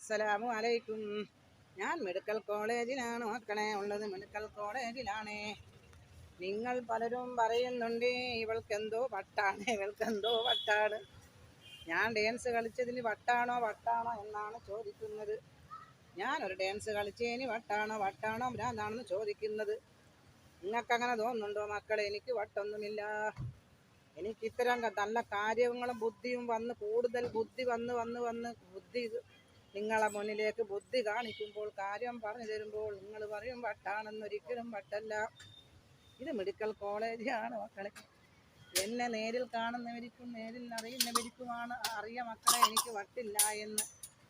അസ്സലാമു അലൈക്കും. ഞാൻ മെഡിക്കൽ കോളേജിലാണ് മക്കളെ ഉള്ളത്. മെഡിക്കൽ കോളേജിലാണ്. നിങ്ങൾ പലരും പറയുന്നുണ്ട് ഇവൾക്കെന്തോ വട്ടാണ്. ഞാൻ ഡാൻസ് കളിച്ചതിന് വട്ടാണോ എന്നാണ് ചോദിക്കുന്നത്. ഞാനൊരു ഡാൻസ് കളിച്ചതിന് വട്ടാണോ ഭ്രാന്താണെന്ന് ചോദിക്കുന്നത്. നിങ്ങൾക്കങ്ങനെ തോന്നുന്നുണ്ടോ മക്കളെ? എനിക്ക് വട്ടൊന്നുമില്ല. എനിക്ക് ഇത്തരം നല്ല കാര്യങ്ങളും ബുദ്ധിയും കൂടുതൽ ബുദ്ധി ബുദ്ധി നിങ്ങളെ മുന്നിലേക്ക് ബുദ്ധി കാണിക്കുമ്പോൾ, കാര്യം പറഞ്ഞു തരുമ്പോൾ നിങ്ങൾ പറയും വട്ടാണെന്നൊരിക്കലും വട്ടല്ല. ഇത് മെഡിക്കൽ കോളേജാണ് മക്കളെ. എന്നെ നേരിൽ കാണുന്നവർക്കും നേരിൽ അറിയുന്നവർക്കുമാണ് അറിയാം മക്കളെ എനിക്ക് വട്ടില്ല എന്ന്.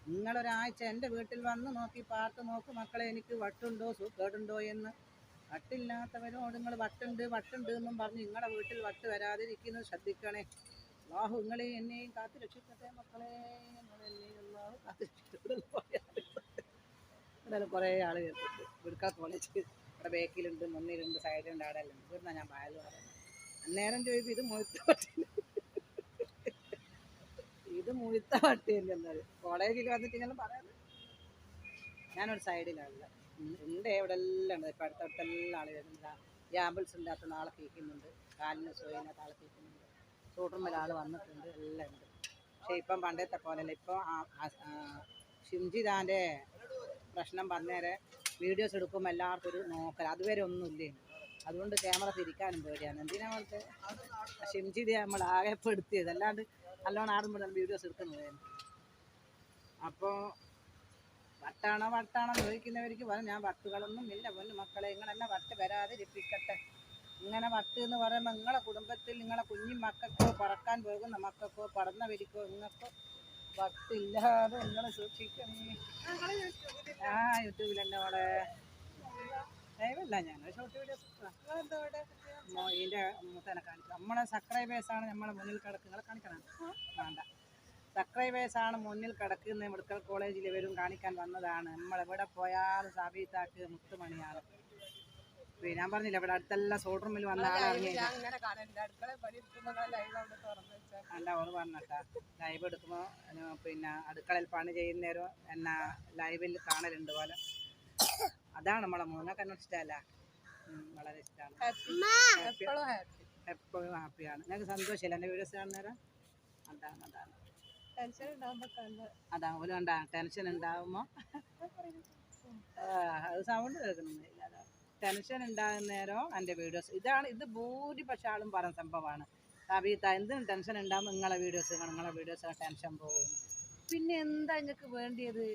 നിങ്ങളൊരാഴ്ച എൻ്റെ വീട്ടിൽ വന്ന് നോക്കി പാർത്ത് നോക്ക് മക്കളെ, എനിക്ക് വട്ടുണ്ടോ സൂക്കേടുണ്ടോ എന്ന്. വട്ടില്ലാത്തവരോട് നിങ്ങൾ വട്ടുണ്ട് എന്നും പറഞ്ഞ് നിങ്ങളുടെ വീട്ടിൽ വട്ട് വരാതിരിക്കുന്നത് ശ്രദ്ധിക്കണേ. അല്ലാഹു നിങ്ങളെ എന്നെയും കാത്തു രക്ഷിക്കട്ടെ മക്കളെ. അല്ലാഹു കാത്തു രക്ഷിക്കട്ടെ. ഇവിടെ കുറേ ആൾ കേട്ടിട്ടുണ്ട്. മെഡിക്കൽ കോളേജ് ഇവിടെ ബേക്കിലുണ്ട്, മുന്നിലുണ്ട്, സൈഡിലുണ്ട്, അവിടെ എല്ലാം ഇവിടുന്ന ഞാൻ പായൽ പറയുന്നത്. അന്നേരം ചോദിക്കും ഇത് മുഴുത്ത വട്ടിയല്ലേ എന്നാൽ കോളേജിൽ വന്നിട്ട് ഇങ്ങനെ പറയുന്നത്. ഞാനൊരു സൈഡിലാണ് ഉണ്ട്. ഇവിടെ എല്ലാം ഉണ്ട്. ഇപ്പം അടുത്തടുത്തെല്ലാം ആൾ വരുന്നില്ല. ഈ ആംബുലൻസ് ഇല്ലാത്ത നാളെ കേൾക്കുന്നുണ്ട്, കാലിന് സുഖമില്ലാത്ത ആളെ കേൾക്കുന്നുണ്ട്, സൂട്ടർമേൽ ആൾ വന്നിട്ടുണ്ട്, എല്ലാം ഉണ്ട്. പക്ഷേ ഇപ്പം പണ്ടത്തെ പോലെയല്ല. ഇപ്പോൾ ഷിംജിതാൻ്റെ പ്രശ്നം പറഞ്ഞേരെ വീഡിയോസ് എടുക്കുമ്പോൾ എല്ലാവർക്കും ഒരു നോക്കൽ, അതുവരെ ഒന്നുമില്ലേ. അതുകൊണ്ട് ക്യാമറ തിരിക്കാനും പേടിയാണ്. എന്തിനാ പോലത്തെ ഷിംജിത നമ്മൾ ആകെ പെടുത്തിയത്, അല്ലാണ്ട് നല്ലോണം ആടുമ്പോൾ വീഡിയോസ് എടുക്കുന്നത്. അപ്പോൾ വട്ടാണോ ചോദിക്കുന്നവർക്ക് പറയും ഞാൻ വട്ടുകളൊന്നും ഇല്ല പൊന്നു മക്കളെ. നിങ്ങളെന്നെ വട്ട് വരാതെ രക്ഷിക്കട്ടെ. ഇങ്ങനെ വട്ട് എന്ന് പറയുമ്പോൾ നിങ്ങളെ കുടുംബത്തിൽ നിങ്ങളെ കുഞ്ഞു മക്കൾക്കോ പറക്കാൻ പോകുന്ന മക്കൾക്കോ പറന്നവരിക്കോ നിങ്ങൾക്കോ വട്ടില്ലാതെ നിങ്ങൾ സൂക്ഷിക്കണേ. യൂട്യൂബിലെന്നെ അവിടെ ലൈവല്ല, ഞാൻ ഷോർട്ട് വീഡിയോസ് ഇതിൻ്റെ മൂത്തനെ കാണിക്കും. നമ്മളെ സബ്സ്ക്രൈബേഴ്സാണ് നമ്മളെ മുന്നിൽ കിടക്കുക. നിങ്ങളെ കാണിക്കണം വേണ്ട. സബ്സ്ക്രൈബേഴ്സാണ് മുന്നിൽ കിടക്കുന്ന മെഡിക്കൽ കോളേജിൽ ഇവരും കാണിക്കാൻ വന്നതാണ്. നമ്മളെവിടെ പോയാലും സാബീത്താക്ക് മുത്തുമണിയാണ്. പിന്നെ ഞാൻ പറഞ്ഞില്ല ഇവിടെ അടുത്തെല്ലാം സോൾഡർമിൽ വന്ന ആളറിഞ്ഞില്ല. അല്ല ഓറ് പറഞ്ഞട്ടാ ലൈവ് എടുക്കുമ്പോൾ പിന്നെ അടുക്കളയിൽ പണി ചെയ്യുന്നേരം എന്നാ ലൈവിൽ കാണലുണ്ട് പോലെ. അതാണ് നമ്മളെ മൂന്നൊക്കെ എന്നോട് ഇഷ്ടമല്ല. വളരെ ഇഷ്ടമാണ്. എപ്പോഴും ഹാപ്പിയാണ്. ഞങ്ങൾക്ക് സന്തോഷമില്ല എൻ്റെ വീഡിയോസ് കാണുന്നേരം. അതാണ് ഓല് കണ്ട ടെൻഷൻ ഉണ്ടാകുമ്പോൾ അത് സൗണ്ട് കേൾക്കുന്നില്ല. ടെൻഷൻ ഉണ്ടാകുന്നേരം എൻ്റെ വീഡിയോസ് ഇത് ഭൂരിപക്ഷ ആളും പറയുന്ന സംഭവമാണ്. കവിത എന്തിനും ടെൻഷൻ ഉണ്ടാകുമ്പോൾ നിങ്ങളെ വീഡിയോസ് ടെൻഷൻ പോകും. പിന്നെ എന്താ നിങ്ങൾക്ക് വേണ്ടിയത്?